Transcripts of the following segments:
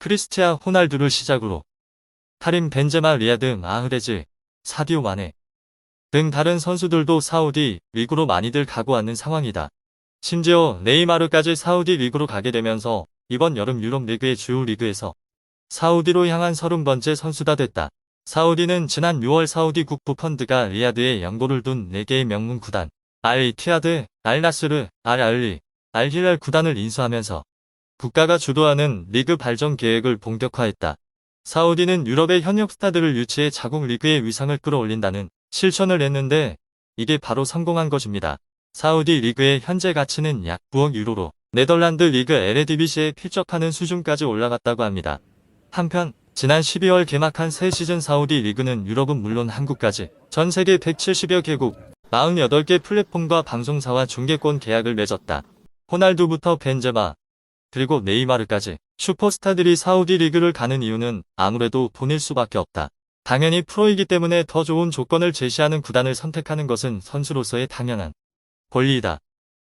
크리스티아 호날두를 시작으로 카림 벤제마, 리아드 마흐레즈, 사디오 마네 등 다른 선수들도 사우디 리그로 많이들 가고 왔는 상황이다. 심지어 네이마르까지 사우디 리그로 가게 되면서 이번 여름 유럽 리그의 주요 리그에서 사우디로 향한 30번째 선수가 됐다. 사우디는 지난 6월 사우디 국부 펀드가 리야드에 연고를 둔 4개의 명문 구단 알-이티하드, 알나스르, 알-알리, 알-힐랄 구단을 인수하면서 국가가 주도하는 리그 발전 계획을 본격화했다. 사우디는 유럽의 현역 스타들을 유치해 자국 리그의 위상을 끌어올린다는 실천을 했는데 이게 바로 성공한 것입니다. 사우디 리그의 현재 가치는 약 9억 유로로 네덜란드 리그 에레디비시에 필적하는 수준까지 올라갔다고 합니다. 한편 지난 12월 개막한 새 시즌 사우디 리그는 유럽은 물론 한국까지 전 세계 170여 개국 48개 플랫폼과 방송사와 중계권 계약을 맺었다. 호날두부터 벤제마 그리고 네이마르까지 슈퍼스타들이 사우디 리그를 가는 이유는 아무래도 돈일 수밖에 없다. 당연히 프로이기 때문에 더 좋은 조건을 제시하는 구단을 선택하는 것은 선수로서의 당연한 권리이다.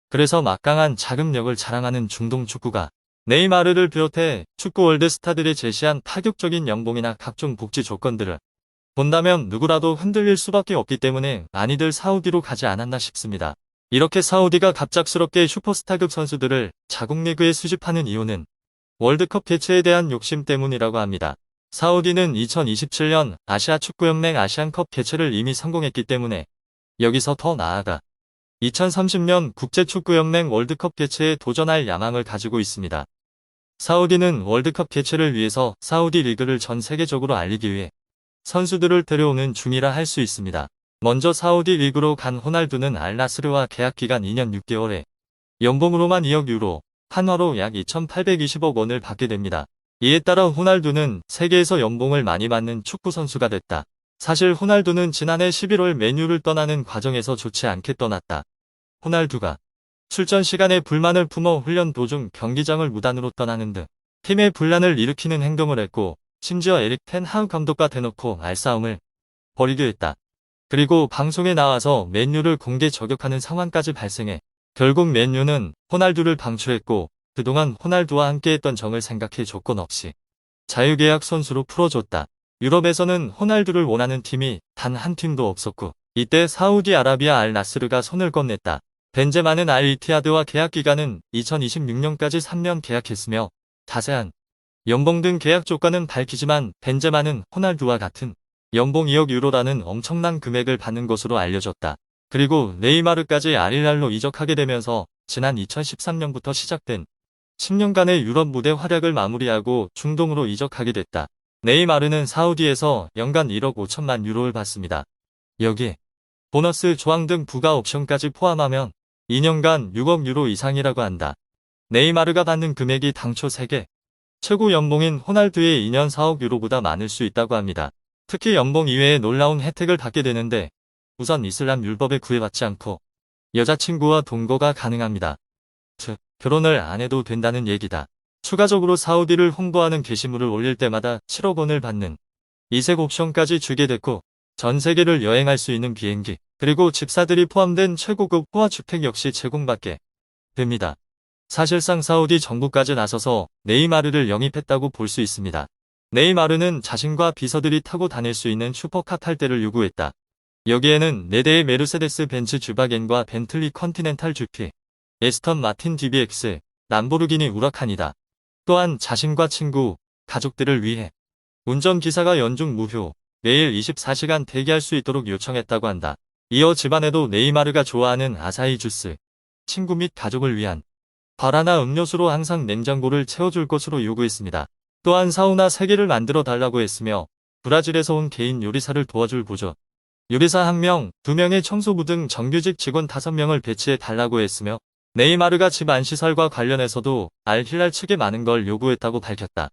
그래서 막강한 자금력을 자랑하는 중동 축구가 네이마르를 비롯해 축구 월드 스타들이 제시한 파격적인 연봉이나 각종 복지 조건들을 본다면 누구라도 흔들릴 수밖에 없기 때문에 많이들 사우디로 가지 않았나 싶습니다. 이렇게 사우디가 갑작스럽게 슈퍼스타급 선수들을 자국 리그에 수집하는 이유는 월드컵 개최에 대한 욕심 때문이라고 합니다. 사우디는 2027년 아시아 축구연맹 아시안컵 개최를 이미 성공했기 때문에 여기서 더 나아가 2030년 국제축구연맹 월드컵 개최에 도전할 야망을 가지고 있습니다. 사우디는 월드컵 개최를 위해서 사우디 리그를 전 세계적으로 알리기 위해 선수들을 데려오는 중이라 할 수 있습니다. 먼저 사우디 리그로 간 호날두는 알나스르와 계약기간 2년 6개월에 연봉으로만 2억 유로, 한화로 약 2,820억 원을 받게 됩니다. 이에 따라 호날두는 세계에서 연봉을 많이 받는 축구 선수가 됐다. 사실 호날두는 지난해 11월 맨유를 떠나는 과정에서 좋지 않게 떠났다. 호날두가 출전 시간에 불만을 품어 훈련 도중 경기장을 무단으로 떠나는 등 팀의 분란을 일으키는 행동을 했고 심지어 에릭 텐 하그 감독과 대놓고 말싸움을 벌이기도 했다. 그리고 방송에 나와서 맨유를 공개 저격하는 상황까지 발생해 결국 맨유는 호날두를 방출했고 그동안 호날두와 함께했던 정을 생각해 조건 없이 자유계약 선수로 풀어줬다. 유럽에서는 호날두를 원하는 팀이 단 한 팀도 없었고 이때 사우디아라비아 알-나스르가 손을 꺼냈다. 벤제마는 알-이티하드와 계약 기간은 2026년까지 3년 계약했으며 자세한 연봉 등 계약 조건은 밝히지만 벤제마는 호날두와 같은 연봉 2억 유로라는 엄청난 금액을 받는 것으로 알려졌다. 그리고 네이마르까지 알힐랄로 이적하게 되면서 지난 2013년부터 시작된 10년간의 유럽 무대 활약을 마무리하고 중동으로 이적하게 됐다. 네이마르는 사우디에서 연간 1억 5천만 유로를 받습니다. 여기에 보너스 조항 등 부가 옵션까지 포함하면 2년간 6억 유로 이상이라고 한다. 네이마르가 받는 금액이 당초 세계 최고 연봉인 호날두의 2년 4억 유로보다 많을 수 있다고 합니다. 특히 연봉 이외에 놀라운 혜택을 받게 되는데 우선 이슬람 율법에 구애받지 않고 여자친구와 동거가 가능합니다. 즉, 결혼을 안 해도 된다는 얘기다. 추가적으로 사우디를 홍보하는 게시물을 올릴 때마다 7억 원을 받는 이색 옵션까지 주게 됐고 전 세계를 여행할 수 있는 비행기 그리고 집사들이 포함된 최고급 호화주택 역시 제공받게 됩니다. 사실상 사우디 정부까지 나서서 네이마르를 영입했다고 볼 수 있습니다. 네이마르는 자신과 비서들이 타고 다닐 수 있는 슈퍼카 탈대를 요구했다. 여기에는 4대의 메르세데스 벤츠 주바겐과 벤틀리 컨티넨탈 GP, 에스턴 마틴 DBX, 람보르기니 우라칸이다. 또한 자신과 친구, 가족들을 위해 운전기사가 연중 무휴, 매일 24시간 대기할 수 있도록 요청했다고 한다. 이어 집안에도 네이마르가 좋아하는 아사히 주스, 친구 및 가족을 위한 바라나 음료수로 항상 냉장고를 채워줄 것으로 요구했습니다. 또한 사우나 3개를 만들어 달라고 했으며 브라질에서 온 개인 요리사를 도와줄 보조 요리사 1명, 2명의 청소부 등 정규직 직원 5명을 배치해 달라고 했으며 네이마르가 집 안시설과 관련해서도 알힐랄 측에 많은 걸 요구했다고 밝혔다.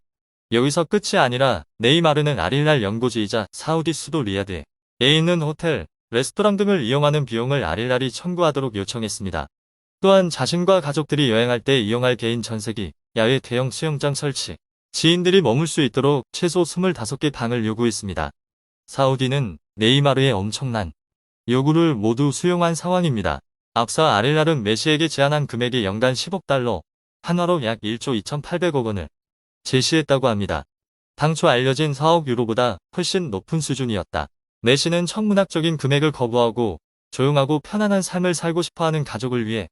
여기서 끝이 아니라 네이마르는 알힐랄 연고지이자 사우디 수도 리야드에 있는 호텔, 레스토랑 등을 이용하는 비용을 알힐랄이 청구하도록 요청했습니다. 또한 자신과 가족들이 여행할 때 이용할 개인 전세기, 야외 대형 수영장 설치, 지인들이 머물 수 있도록 최소 25개 방을 요구했습니다. 사우디는 네이마르의 엄청난 요구를 모두 수용한 상황입니다. 앞서 알힐랄은 메시에게 제안한 금액이 연간 10억 달러, 한화로 약 1조 2,800억 원을 제시했다고 합니다. 당초 알려진 4억 유로보다 훨씬 높은 수준이었다. 메시는 천문학적인 금액을 거부하고 조용하고 편안한 삶을 살고 싶어하는 가족을 위해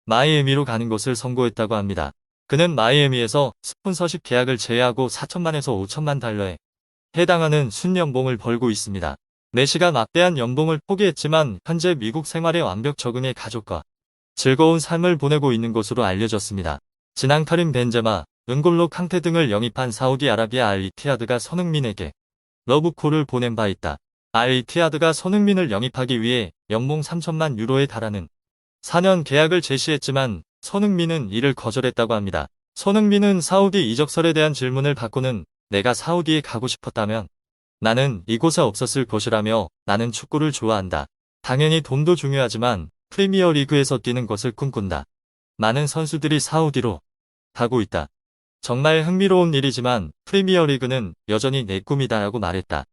마이애미로 가는 것을 선고했다고 합니다. 그는 마이애미에서 스폰서십 계약을 제외하고 4천만에서 5천만 달러에 해당하는 순연봉을 벌고 있습니다. 메시가 막대한 연봉을 포기했지만 현재 미국 생활에 완벽 적응해 가족과 즐거운 삶을 보내고 있는 것으로 알려졌습니다. 지난 카림 벤제마, 은골로 캉테 등을 영입한 사우디아라비아 알이티하드가 손흥민에게 러브콜을 보낸 바 있다. 알이티하드가 손흥민을 영입하기 위해 연봉 3천만 유로에 달하는 4년 계약을 제시했지만 손흥민은 이를 거절했다고 합니다. 손흥민은 사우디 이적설에 대한 질문을 받고는 내가 사우디에 가고 싶었다면 나는 이곳에 없었을 것이라며 나는 축구를 좋아한다. 당연히 돈도 중요하지만 프리미어리그에서 뛰는 것을 꿈꾼다. 많은 선수들이 사우디로 가고 있다. 정말 흥미로운 일이지만 프리미어리그는 여전히 내 꿈이다라고 말했다.